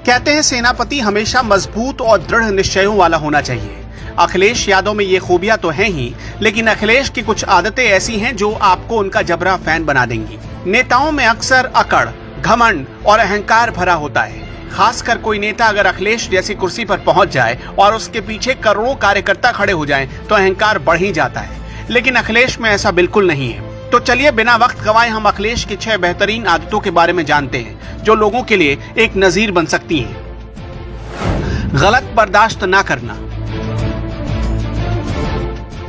कहते हैं सेनापति हमेशा मजबूत और दृढ़ निश्चयों वाला होना चाहिए। अखिलेश यादव में ये खूबियां तो हैं ही, लेकिन अखिलेश की कुछ आदतें ऐसी हैं जो आपको उनका जबरा फैन बना देंगी। नेताओं में अक्सर अकड़, घमंड और अहंकार भरा होता है। खासकर कोई नेता अगर अखिलेश जैसी कुर्सी पर पहुंच जाए और उसके पीछे करोड़ों कार्यकर्ता खड़े हो जाएं, तो अहंकार बढ़ ही जाता है। लेकिन अखिलेश में ऐसा बिल्कुल नहीं है। तो चलिए बिना वक्त गवाए हम अखिलेश की 6 बेहतरीन आदतों के बारे में जानते हैं, जो लोगों के लिए एक नजीर बन सकती हैं। गलत बर्दाश्त ना करना।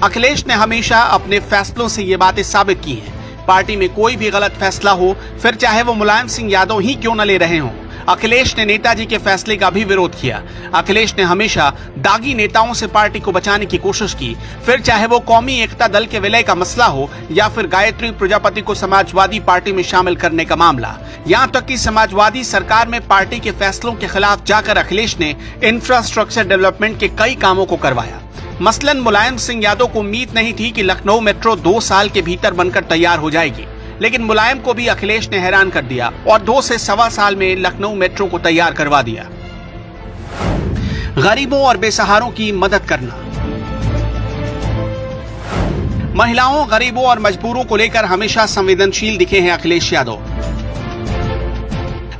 अखिलेश ने हमेशा अपने फैसलों से ये बातें साबित की हैं। पार्टी में कोई भी गलत फैसला हो, फिर चाहे वो मुलायम सिंह यादव ही क्यों न ले रहे हों, अखिलेश ने नेताजी के फैसले का भी विरोध किया। अखिलेश ने हमेशा दागी नेताओं से पार्टी को बचाने की कोशिश की, फिर चाहे वो कौमी एकता दल के विलय का मसला हो या फिर गायत्री प्रजापति को समाजवादी पार्टी में शामिल करने का मामला। यहाँ तक कि समाजवादी सरकार में पार्टी के फैसलों के खिलाफ जाकर अखिलेश ने इंफ्रास्ट्रक्चर डेवलपमेंट के कई कामों को करवाया। मसलन मुलायम सिंह यादव को उम्मीद नहीं थी कि लखनऊ मेट्रो 2 साल के भीतर बनकर तैयार हो जाएगी, लेकिन मुलायम को भी अखिलेश ने हैरान कर दिया और 2 से सवा साल में लखनऊ मेट्रो को तैयार करवा दिया। गरीबों और बेसहारों की मदद करना। महिलाओं, गरीबों और मजबूरों को लेकर हमेशा संवेदनशील दिखे हैं अखिलेश यादव।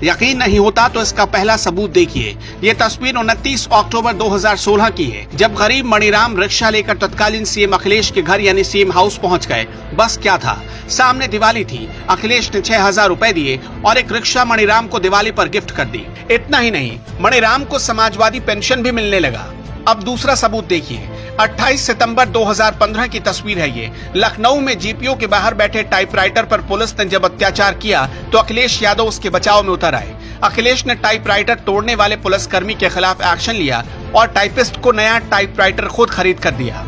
यकीन नहीं होता तो इसका पहला सबूत देखिए। ये तस्वीर 29 अक्टूबर 2016 की है, जब गरीब मणिराम रिक्शा लेकर तत्कालीन सीएम अखिलेश के घर यानी सीएम हाउस पहुंच गए। बस क्या था, सामने दिवाली थी। अखिलेश ने 6000 रुपए दिए और एक रिक्शा मणिराम को दिवाली पर गिफ्ट कर दी। इतना ही नहीं, मणिराम को समाजवादी पेंशन भी मिलने लगा। अब दूसरा सबूत देखिए। 28 सितंबर 2015 की तस्वीर है ये। लखनऊ में जीपीओ के बाहर बैठे टाइपराइटर पर पुलिस ने जब अत्याचार किया तो अखिलेश यादव उसके बचाव में उतर आए। अखिलेश ने टाइपराइटर तोड़ने वाले पुलिसकर्मी के खिलाफ एक्शन लिया और टाइपिस्ट को नया टाइपराइटर खुद खरीद कर दिया।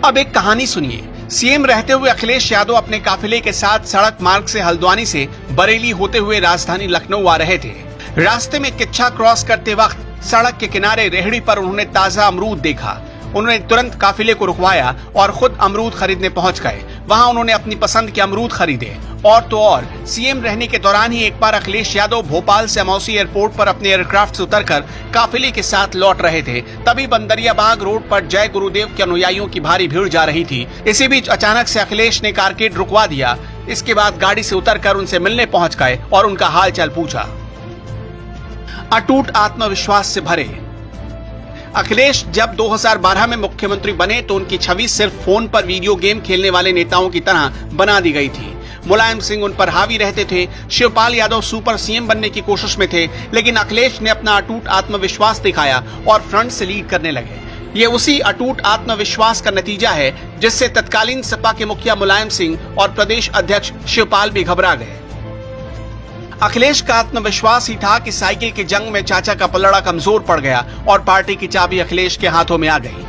अब एक कहानी सुनिए। सीएम रहते हुए अखिलेश यादव अपने काफिले के साथ सड़क मार्ग से हल्द्वानी से बरेली होते हुए राजधानी लखनऊ आ रहे थे। रास्ते में किच्छा क्रॉस करते वक्त सड़क के किनारे रेहड़ी पर उन्होंने ताजा अमरूद देखा। उन्होंने तुरंत काफिले को रुकवाया और खुद अमरूद खरीदने पहुंच गए। वहां उन्होंने अपनी पसंद के अमरूद खरीदे। और तो और, सीएम रहने के दौरान ही एक बार अखिलेश यादव भोपाल से अमौसी एयरपोर्ट पर अपने एयरक्राफ्ट से उतरकर काफिले के साथ लौट रहे थे। तभी बंदरियाबाग रोड पर जय गुरुदेव के अनुयायियों की भारी भीड़ जा रही थी। इसी बीच अचानक से अखिलेश ने कारकेड रुकवा दिया। इसके बाद गाड़ी से उतरकर उनसे मिलने पहुंच गए और उनका हाल चाल पूछा। अटूट आत्मविश्वास से भरे। अखिलेश जब 2012 में मुख्यमंत्री बने तो उनकी छवि सिर्फ फोन पर वीडियो गेम खेलने वाले नेताओं की तरह बना दी गई थी। मुलायम सिंह उन पर हावी रहते थे, शिवपाल यादव सुपर सीएम बनने की कोशिश में थे, लेकिन अखिलेश ने अपना अटूट आत्मविश्वास दिखाया और फ्रंट से लीड करने लगे। ये उसी अटूट आत्मविश्वास का नतीजा है जिससे तत्कालीन सपा के मुखिया मुलायम सिंह और प्रदेश अध्यक्ष शिवपाल भी घबरा गए। अखिलेश का आत्मविश्वास ही था कि साइकिल की जंग में चाचा का पलड़ा कमजोर पड़ गया और पार्टी की चाबी अखिलेश के हाथों में आ गई।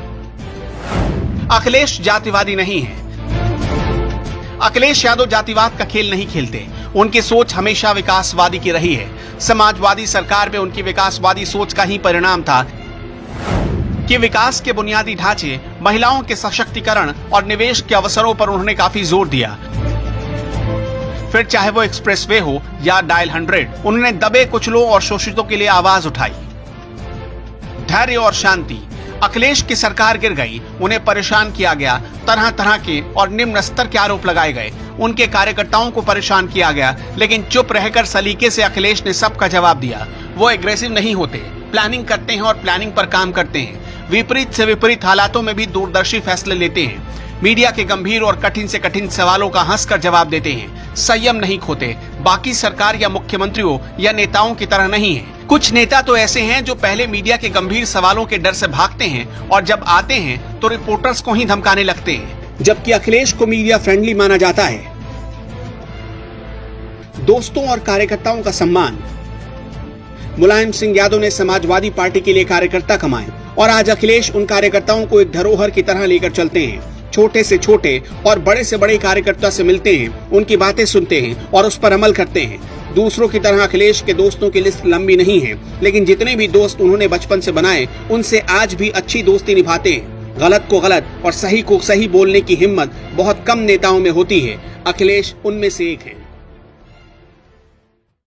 अखिलेश जातिवादी नहीं है। अखिलेश यादव जातिवाद का खेल नहीं खेलते। उनकी सोच हमेशा विकासवादी की रही है। समाजवादी सरकार में उनकी विकासवादी सोच का ही परिणाम था कि विकास के बुनियादी ढांचे, महिलाओं के सशक्तिकरण और निवेश के अवसरों पर उन्होंने काफी जोर दिया। फिर चाहे वो एक्सप्रेसवे हो या डायल 100, उन्होंने दबे कुचलों और शोषितों के लिए आवाज उठाई। धैर्य और शांति। अखिलेश की सरकार गिर गई, उन्हें परेशान किया गया, तरह तरह के और निम्न स्तर के आरोप लगाए गए, उनके कार्यकर्ताओं को परेशान किया गया, लेकिन चुप रहकर सलीके से अखिलेश ने सबका जवाब दिया। वो एग्रेसिव नहीं होते, प्लानिंग करते हैं और प्लानिंग पर काम करते हैं। विपरीत से विपरीत हालातों में भी दूरदर्शी फैसले लेते हैं। मीडिया के गंभीर और कठिन से कठिन सवालों का हंसकर जवाब देते हैं। संयम नहीं खोते। बाकी सरकार या मुख्यमंत्रियों या नेताओं की तरह नहीं है। कुछ नेता तो ऐसे हैं जो पहले मीडिया के गंभीर सवालों के डर से भागते हैं और जब आते हैं तो रिपोर्टर्स को ही धमकाने लगते हैं, जबकि अखिलेश को मीडिया फ्रेंडली माना जाता है। दोस्तों और कार्यकर्ताओं का सम्मान। मुलायम सिंह यादव ने समाजवादी पार्टी के लिए कार्यकर्ता कमाए और आज अखिलेश उन कार्यकर्ताओं को एक धरोहर की तरह लेकर चलते हैं। छोटे से छोटे और बड़े से बड़े कार्यकर्ता से मिलते हैं, उनकी बातें सुनते हैं और उस पर अमल करते हैं। दूसरों की तरह अखिलेश के दोस्तों की लिस्ट लंबी नहीं है, लेकिन जितने भी दोस्त उन्होंने बचपन से बनाए उनसे आज भी अच्छी दोस्ती निभाते हैं। गलत को गलत और सही को सही बोलने की हिम्मत बहुत कम नेताओं में होती है। अखिलेश उनमें से एक है।